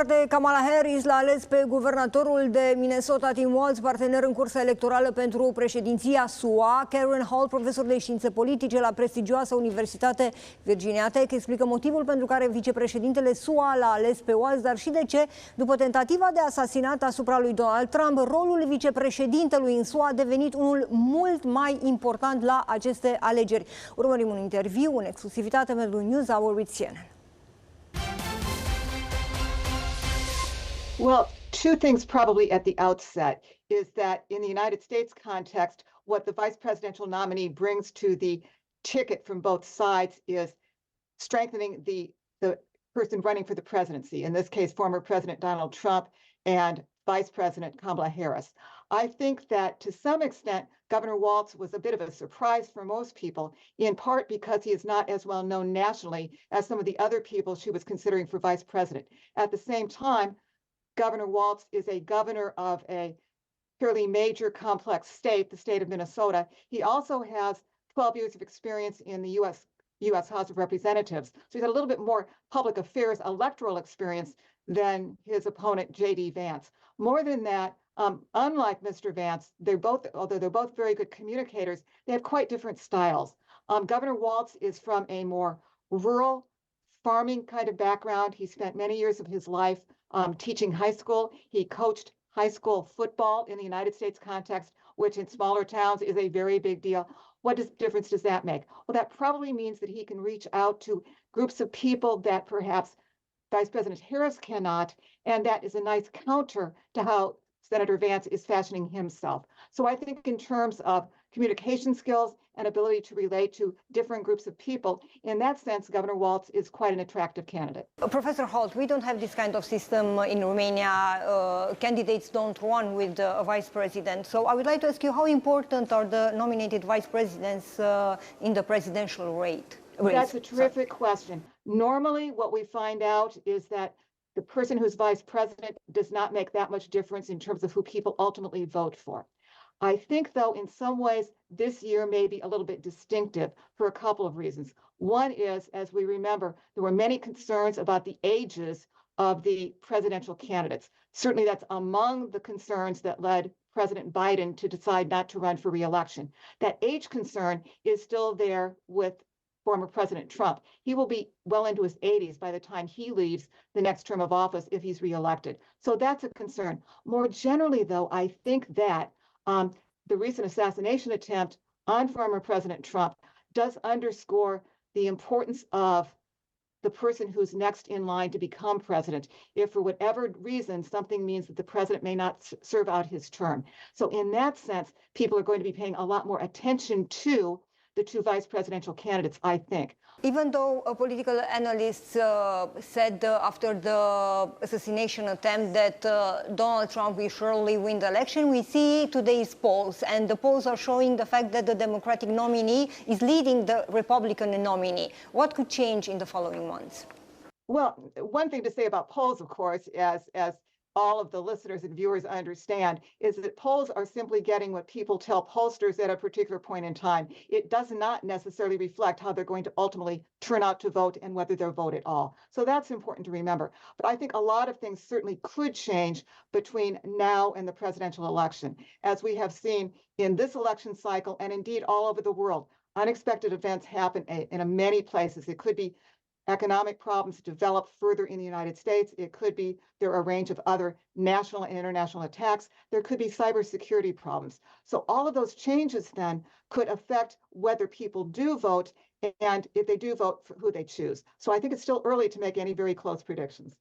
Kamala Harris l-a ales pe guvernatorul de Minnesota, Tim Walz, partener în cursa electorală pentru președinția SUA. Hult, profesor de științe politice la prestigioasa Universitate Virginia Tech, explică motivul pentru care vicepreședintele SUA l-a ales pe Walz, dar și de ce, după tentativa de asasinat asupra lui Donald Trump, rolul vicepreședintelui în SUA a devenit unul mult mai important la aceste alegeri. Urmărim un interviu în exclusivitate pentru NewsHour with CNN. Well, two things probably at the outset is that in the United States context, what the vice presidential nominee brings to the ticket from both sides is strengthening the person running for the presidency, in this case, former President Donald Trump and Vice President Kamala Harris. I think that to some extent, Governor Walz was a bit of a surprise for most people, in part because he is not as well known nationally as some of the other people she was considering for vice president. At the same time, Governor Walz is a governor of a fairly major complex state, the state of Minnesota. He also has 12 years of experience in the U.S. House of Representatives. So he's got a little bit more public affairs electoral experience than his opponent, J.D. Vance. More than that, unlike Mr. Vance, although they're both very good communicators, they have quite different styles. Governor Walz is from a more rural farming kind of background. He spent many years of his life teaching high school. He coached high school football in the United States context, which in smaller towns is a very big deal. What difference does that make? Well, that probably means that he can reach out to groups of people that perhaps Vice President Harris cannot, and that is a nice counter to how Senator Vance is fashioning himself. So I think in terms of communication skills and ability to relate to different groups of people, in that sense, Governor Walz is quite an attractive candidate. Professor Hult, we don't have this kind of system in Romania. Candidates don't run with a vice president. So I would like to ask you, how important are the nominated vice presidents in the presidential race? That's a terrific question. Normally, what we find out is that the person who's vice president does not make that much difference in terms of who people ultimately vote for. I think, though, in some ways, this year may be a little bit distinctive for a couple of reasons. One is, as we remember, there were many concerns about the ages of the presidential candidates. Certainly, that's among the concerns that led President Biden to decide not to run for re-election. That age concern is still there with former President Trump. He will be well into his 80s by the time he leaves the next term of office if he's reelected. So that's a concern. More generally, though, I think that the recent assassination attempt on former President Trump does underscore the importance of the person who's next in line to become president, if for whatever reason something means that the president may not serve out his term. So in that sense, people are going to be paying a lot more attention to the two vice presidential candidates, I think. Even though political analysts said after the assassination attempt that Donald Trump will surely win the election, we see today's polls, and the polls are showing the fact that the Democratic nominee is leading the Republican nominee. What could change in the following months? Well, one thing to say about polls, of course, as all of the listeners and viewers understand, is that polls are simply getting what people tell pollsters at a particular point in time. It does not necessarily reflect how they're going to ultimately turn out to vote and whether they'll vote at all. So that's important to remember. But I think a lot of things certainly could change between now and the presidential election. As we have seen in this election cycle, and indeed all over the world, unexpected events happen in many places. It could be economic problems develop further in the United States. It could be there are a range of other national and international attacks. There could be cybersecurity problems. So all of those changes then could affect whether people do vote and if they do vote, for who they choose. So I think it's still early to make any very close predictions.